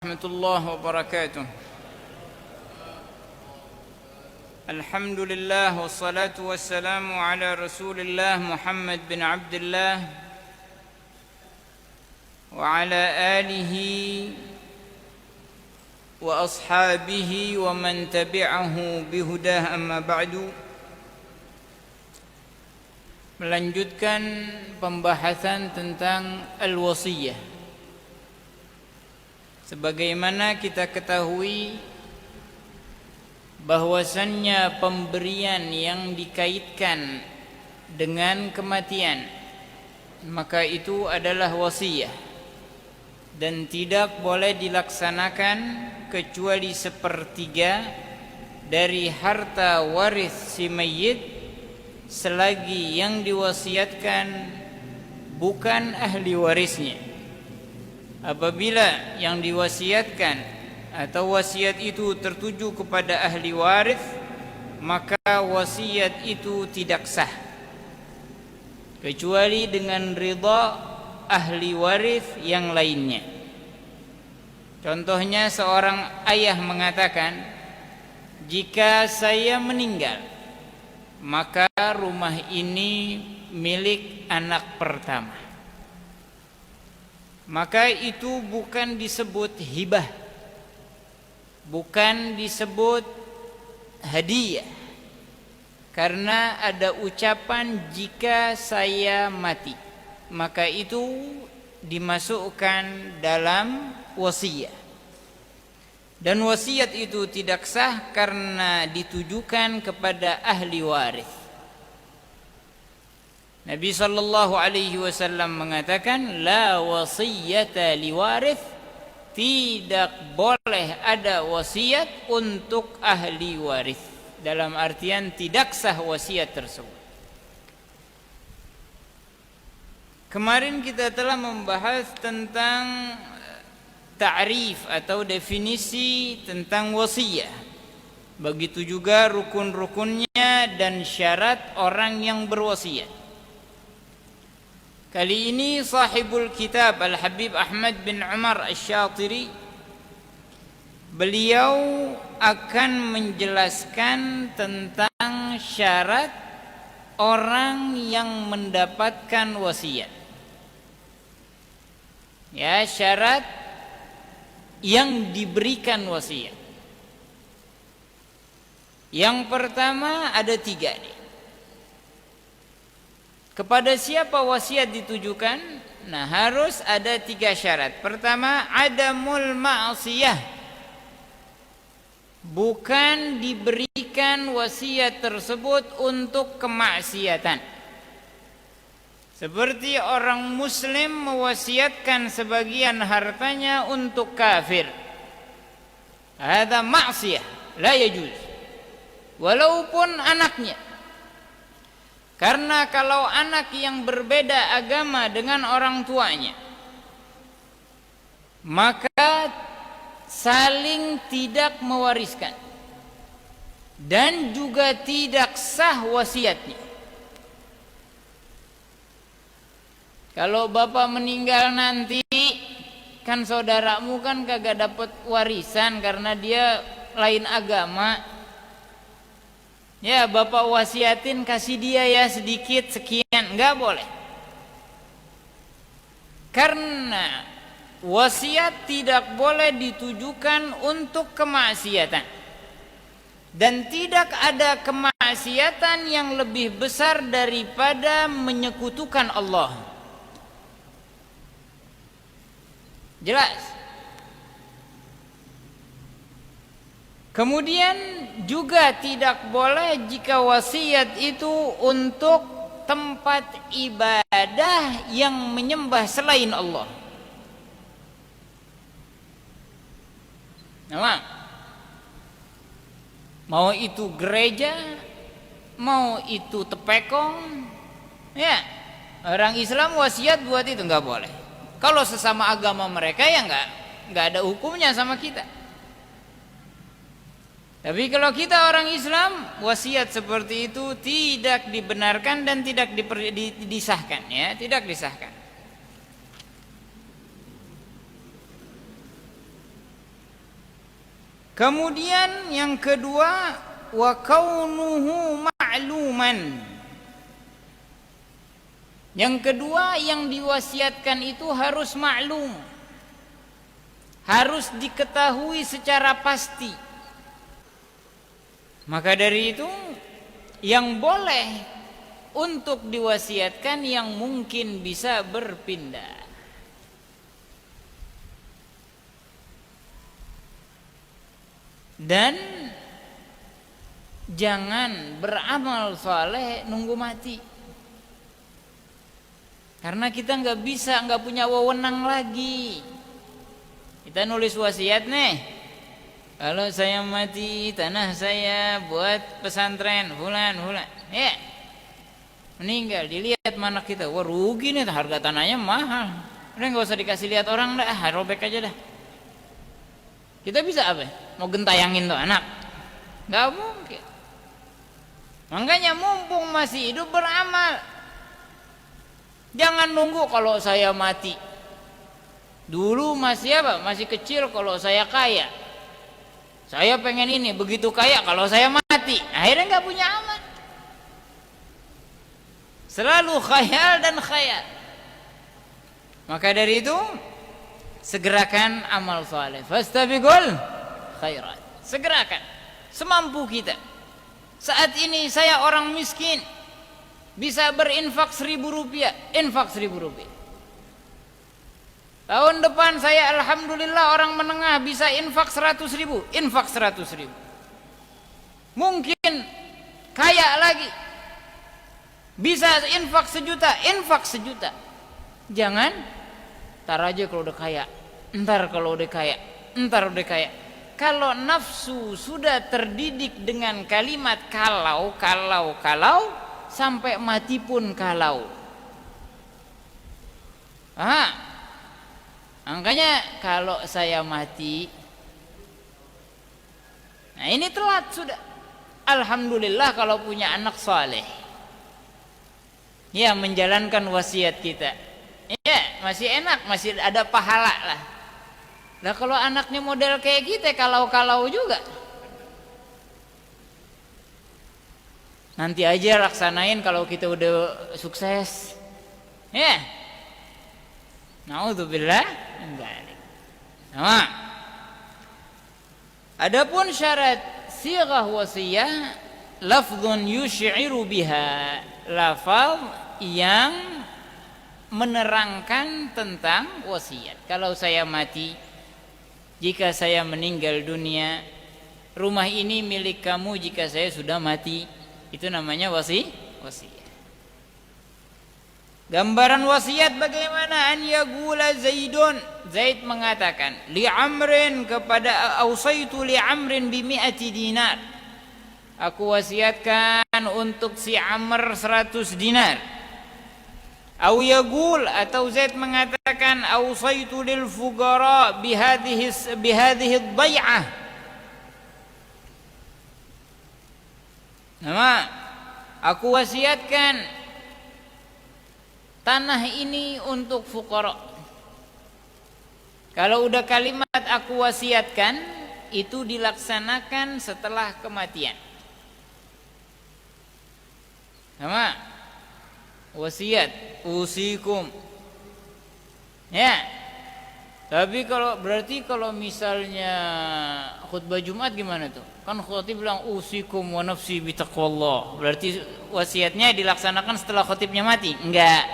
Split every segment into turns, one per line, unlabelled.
Warahmatullahi wabarakatuh. Alhamdulillah wassalatu wassalamu ala Rasulillah Muhammad bin Abdullah wa ala alihi wa ashabihi wa man tabi'ahu bihudah, amma ba'du. Melanjutkan pembahasan tentang al-wasiyah. Sebagaimana kita ketahui bahwasannya pemberian yang dikaitkan dengan kematian, maka itu adalah wasiyah dan tidak boleh dilaksanakan kecuali sepertiga dari harta waris si mayit selagi yang diwasiatkan bukan ahli warisnya. Apabila yang diwasiatkan atau wasiat itu tertuju kepada ahli waris, maka wasiat itu tidak sah kecuali dengan ridha ahli waris yang lainnya. Contohnya, seorang ayah mengatakan, jika saya meninggal, maka rumah ini milik anak pertama. Maka itu bukan disebut hibah, bukan disebut hadiah, karena ada ucapan jika saya mati, maka itu dimasukkan dalam wasiat. Dan wasiat itu tidak sah karena ditujukan kepada ahli waris. Nabi sallallahu alaihi wasallam mengatakan, la wasiyata liwarith, tidak boleh ada wasiat untuk ahli waris. Dalam artian tidak sah wasiat tersebut. Kemarin kita telah membahas tentang ta'rif atau definisi tentang wasiyah. Begitu juga rukun-rukunnya dan syarat orang yang berwasiat. Kali ini sahibul kitab Al-Habib Ahmad bin Umar Asy-Syatiri, beliau akan menjelaskan tentang syarat orang yang mendapatkan wasiat. Ya, syarat yang diberikan wasiat. Yang pertama ada 3 nih. Kepada siapa wasiat ditujukan? Nah, harus ada 3 syarat. Pertama, adamul ma'siyah. Bukan diberikan wasiat tersebut untuk kemaksiatan. Seperti orang muslim mewasiatkan sebagian hartanya untuk kafir. Ada ma'siyah, la yajuz. Walaupun anaknya. Karena kalau anak yang berbeda agama dengan orang tuanya, maka saling tidak mewariskan dan juga tidak sah wasiatnya. Kalau bapak meninggal nanti, kan saudaramu kan kagak dapat warisan karena dia lain agama. Ya, bapak wasiatin kasih dia ya sedikit sekian, enggak boleh. Karena wasiat tidak boleh ditujukan untuk kemaksiatan. Dan tidak ada kemaksiatan yang lebih besar daripada menyekutukan Allah. Jelas. Kemudian juga tidak boleh jika wasiat itu untuk tempat ibadah yang menyembah selain Allah. Nah, mau itu gereja, mau itu tepekong, ya, orang Islam wasiat buat itu nggak boleh. Kalau sesama agama mereka ya nggak ada hukumnya sama kita. Tapi kalau kita orang Islam, wasiat seperti itu tidak dibenarkan dan tidak disahkan, ya, tidak disahkan. Kemudian yang kedua, wa kaunuhu ma'luman. Yang kedua yang diwasiatkan itu harus maklum, harus diketahui secara pasti. Maka dari itu yang boleh untuk diwasiatkan yang mungkin bisa berpindah. Dan jangan beramal saleh nunggu mati. Karena kita nggak punya wewenang lagi. Kita nulis wasiat nih, kalau saya mati tanah saya buat pesantren fulan, ya meninggal dilihat mana kita, wah rugi nih, harga tanahnya mahal, udah nggak usah dikasih lihat orang dah, robek aja dah. Kita bisa apa? Mau gentayangin tuh anak? Nggak mungkin. Makanya mumpung masih hidup beramal. Jangan nunggu kalau saya mati. Dulu masih apa? Masih kecil kalau saya kaya. Saya pengen ini, begitu kaya kalau saya mati. Akhirnya nggak punya amal. Selalu khayal dan khayal. Maka dari itu segerakan amal saleh. Fastabiqul khairat. Segerakan semampu kita. Saat ini saya orang miskin, bisa berinfak 1.000 rupiah, infak 1.000 rupiah. Tahun depan saya alhamdulillah orang menengah, bisa infak 100.000, infak 100.000. Mungkin kaya lagi, bisa infak 1 juta, infak 1 juta. Jangan ntar aja kalau udah kaya, ntar kalau udah kaya, ntar udah kaya. Kalau nafsu sudah terdidik dengan kalimat kalau, sampai mati pun kalau. Makanya kalau saya mati, nah ini telat sudah. Alhamdulillah kalau punya anak saleh, ya menjalankan wasiat kita, ya masih enak, masih ada pahala lah. Nah kalau anaknya model kayak kita, kalau juga, nanti aja laksanain kalau kita udah sukses, ya. Naudzubillah. Nah, adapun syarat sighah wasiyah, lafdzun yush'iru biha, lafaz yang menerangkan tentang wasiat. Kalau saya mati, jika saya meninggal dunia, rumah ini milik kamu jika saya sudah mati. Itu namanya wasiat. Gambaran wasiat bagaimana? An yaqula Zaidun, Zaid mengatakan li Amrin, kepada ausaitu li Amrin bi 100 dinar. Aku wasiatkan untuk si Amr 100 dinar. Au yaqul, atau Zaid mengatakan ausaitu lil fuqara bi hadhihi ad-dai'ah. Nama, aku wasiatkan tanah ini untuk fuqara. Kalau udah kalimat aku wasiatkan, itu dilaksanakan setelah kematian. Sama wasiat usikum, ya. Tapi berarti kalau misalnya khutbah Jumat gimana tuh? Kan khatib bilang usikum wa nafsi bitaqwallah. Berarti wasiatnya dilaksanakan setelah khatibnya mati? Enggak.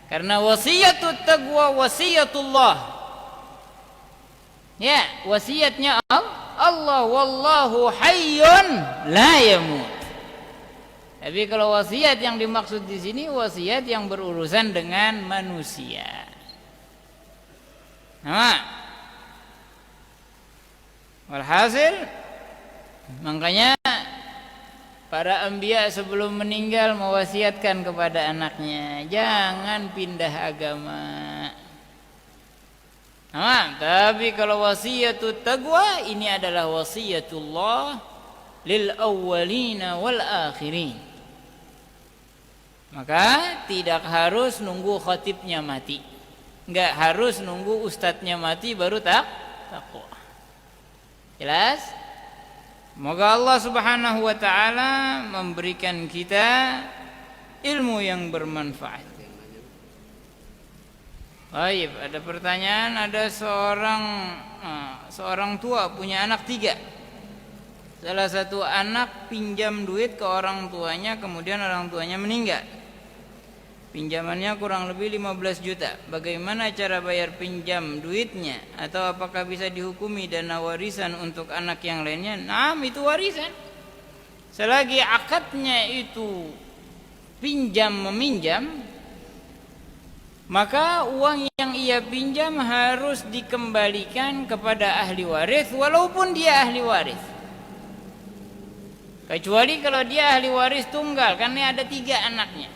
Karena wasiyatut taqwa wasiyatullah. Ya, wasiatnya Allah, wallahu hayyun la yamut. Tapi kalau wasiat yang dimaksud di sini wasiat yang berurusan dengan manusia. Nah, walhasil, makanya para anbiya sebelum meninggal mewasiatkan kepada anaknya, jangan pindah agama. Nah, tapi kalau wasiyatut taqwa, ini adalah wasiyatullah lil awwalina wal akhirin. Maka tidak harus nunggu khatibnya mati, enggak harus nunggu ustadznya mati baru takwa. Jelas? Semoga Allah Subhanahu wa taala memberikan kita ilmu yang bermanfaat. Baik, ada pertanyaan, ada seorang tua punya anak 3. Salah satu anak pinjam duit ke orang tuanya, kemudian orang tuanya meninggal. Pinjamannya kurang lebih 15 juta. Bagaimana cara bayar pinjam duitnya? Atau apakah bisa dihukumi dana warisan untuk anak yang lainnya? Nah, itu warisan. Selagi akadnya itu pinjam meminjam, maka uang yang ia pinjam harus dikembalikan kepada ahli waris walaupun dia ahli waris. Kecuali kalau dia ahli waris tunggal, karena ada 3 anaknya,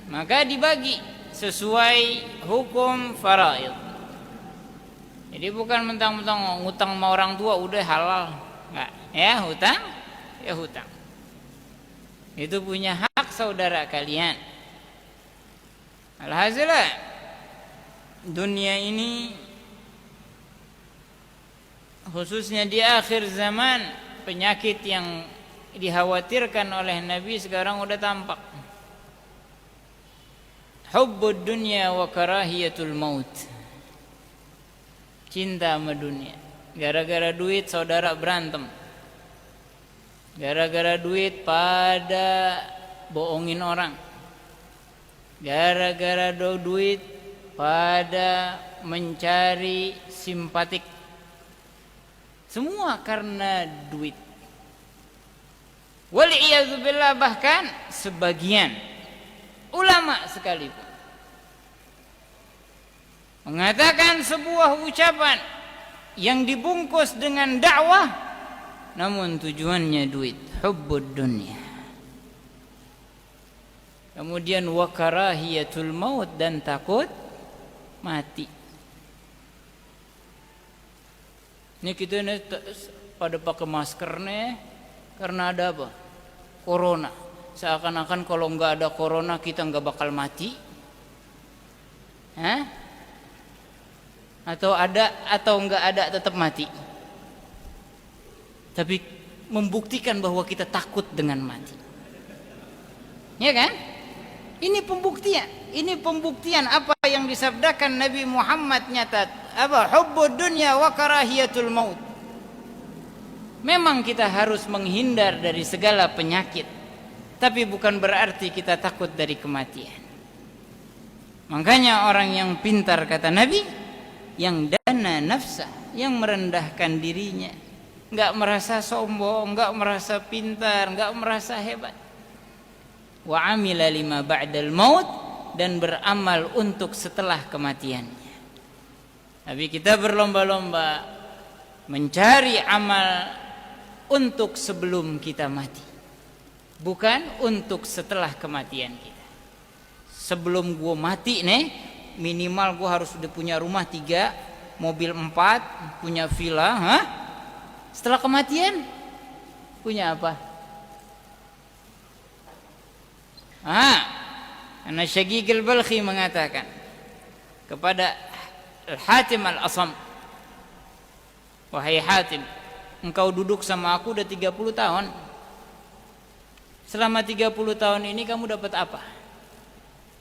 maka dibagi sesuai hukum faraid. Jadi bukan mentang-mentang ngutang sama orang tua udah halal, enggak. Ya hutang, ya hutang. Itu punya hak saudara kalian. Alhasil dunia ini, khususnya di akhir zaman, penyakit yang dikhawatirkan oleh Nabi sekarang udah tampak. Hubbud dunya wa karahiyatul maut. Cinta sama dunia. Gara-gara duit saudara berantem. Gara-gara duit pada bohongin orang. Gara-gara duit pada mencari simpatik. Semua karena duit. Wal'iyadzubillah, bahkan sebagian ulama sekalipun mengatakan sebuah ucapan yang dibungkus dengan dakwah namun tujuannya duit, hubbud dunya. Kemudian wa karahiyatul maut, dan takut mati. Ini kita ini pada pakai masker nih karena ada apa? Corona. Seakan-akan kalau nggak ada corona kita nggak bakal mati. Hah? Atau ada atau nggak ada tetap mati. Tapi membuktikan bahwa kita takut dengan mati. Ya kan? Ini pembuktian. Ini pembuktian apa yang disabdakan Nabi Muhammad nyata. Apa? Hubbud dunya wa karahiyatul maut. Memang kita harus menghindar dari segala penyakit, tapi bukan berarti kita takut dari kematian. Makanya orang yang pintar, kata Nabi, yang dana nafsah, yang merendahkan dirinya, enggak merasa sombong, enggak merasa pintar, enggak merasa hebat. Wa amila lima ba'dal maut, dan beramal untuk setelah kematiannya. Tapi kita berlomba-lomba mencari amal untuk sebelum kita mati, bukan untuk setelah kematian kita. Sebelum gua mati nih, minimal gua harus udah punya rumah 3, mobil 4, punya villa. Setelah kematian punya apa? Karena Syaqiq al-Balkhi mengatakan kepada Al-Hatim al-Asam, wahai Hatim, engkau duduk sama aku udah 30 tahun. Selama 30 tahun ini kamu dapat apa?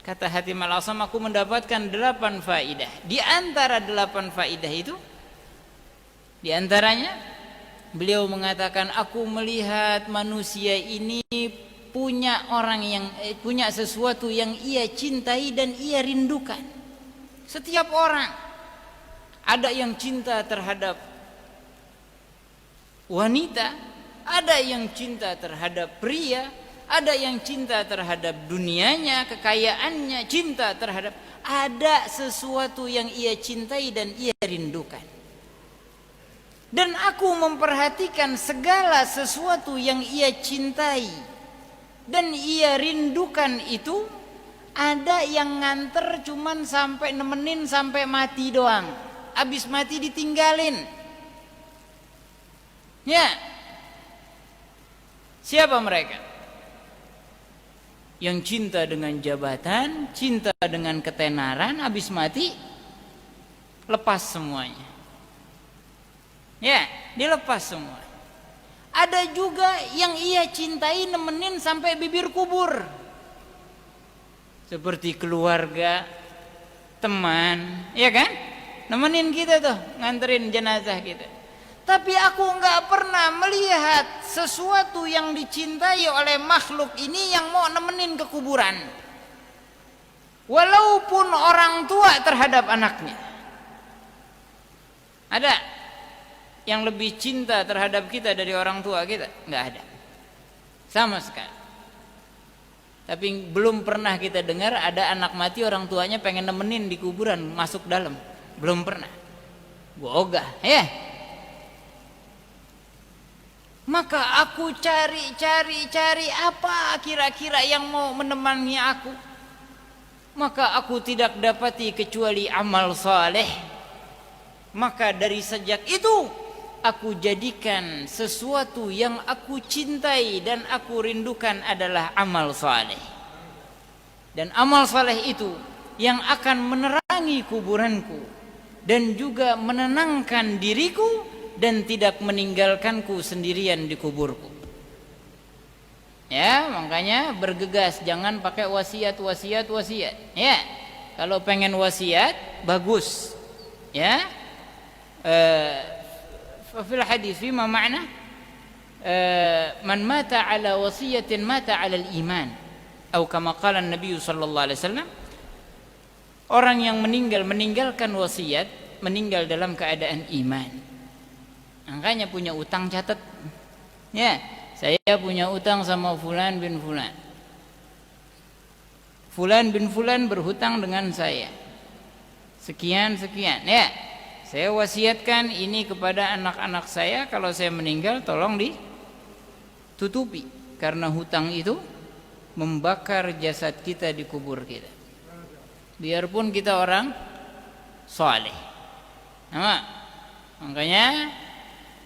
Kata Hatim al-Asam, aku mendapatkan 8 faidah. Di antara 8 faidah itu, di antaranya beliau mengatakan, aku melihat manusia ini punya punya sesuatu yang ia cintai dan ia rindukan. Setiap orang ada yang cinta terhadap wanita, ada yang cinta terhadap pria, ada yang cinta terhadap dunianya, kekayaannya, cinta terhadap, ada sesuatu yang ia cintai dan ia rindukan. Dan aku memperhatikan segala sesuatu yang ia cintai dan ia rindukan itu, ada yang nganter cuman sampai nemenin sampai mati doang. Habis mati ditinggalin. Ya. Siapa mereka? Yang cinta dengan jabatan, cinta dengan ketenaran, habis mati lepas semuanya. Ya, dilepas semua. Ada juga yang ia cintai nemenin sampai bibir kubur. Seperti keluarga, teman, ya kan? Nemenin kita tuh, nganterin jenazah kita. Tapi aku nggak pernah melihat sesuatu yang dicintai oleh makhluk ini yang mau nemenin ke kuburan. Walaupun orang tua terhadap anaknya. Ada yang lebih cinta terhadap kita dari orang tua kita? Nggak ada. Sama sekali. Tapi belum pernah kita dengar ada anak mati orang tuanya pengen nemenin di kuburan masuk dalam. Belum pernah. Gua ogah, ya. Maka aku cari apa kira-kira yang mau menemani aku. Maka aku tidak dapati kecuali amal saleh. Maka dari sejak itu aku jadikan sesuatu yang aku cintai dan aku rindukan adalah amal saleh. Dan amal saleh itu yang akan menerangi kuburanku dan juga menenangkan diriku dan tidak meninggalkanku sendirian di kuburku. Ya, makanya bergegas, jangan pakai wasiat. Ya, kalau pengen wasiat bagus. Ya, fil hadis fima ma'na man mata ala wasiyatin mata ala al-iman atau kama qala an-nabi sallallahu alaihi wasallam, orang yang meninggalkan wasiat meninggal dalam keadaan iman. Makanya punya utang catat. Ya, saya punya utang sama fulan bin fulan. Fulan bin fulan berhutang dengan saya. Sekian. Ya. Saya wasiatkan ini kepada anak-anak saya, kalau saya meninggal tolong ditutupi karena hutang itu membakar jasad kita di kubur kita. Biarpun kita orang saleh. Makanya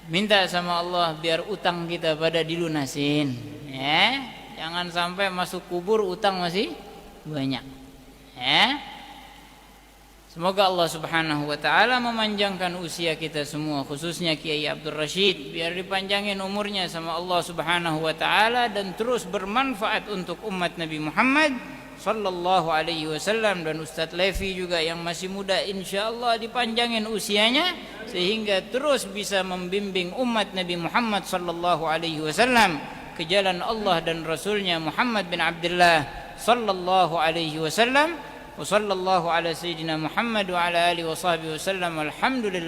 minta sama Allah biar utang kita pada dilunasin, ya. Jangan sampai masuk kubur utang masih banyak, ya. Semoga Allah Subhanahu wa taala memanjangkan usia kita semua, khususnya Kiai Abdul Rashid, biar dipanjangin umurnya sama Allah Subhanahu wa taala dan terus bermanfaat untuk umat Nabi Muhammad sallallahu alaihi wasallam, dan Ustadz Levi juga yang masih muda insyaallah dipanjangin usianya sehingga terus bisa membimbing umat Nabi Muhammad sallallahu alaihi wasallam ke jalan Allah dan Rasulnya Muhammad bin Abdullah sallallahu alaihi wasallam. Wa sallallahu ala sayyidina Muhammad wa ala alihi wa sahbihi wasallam. Alhamdulillah.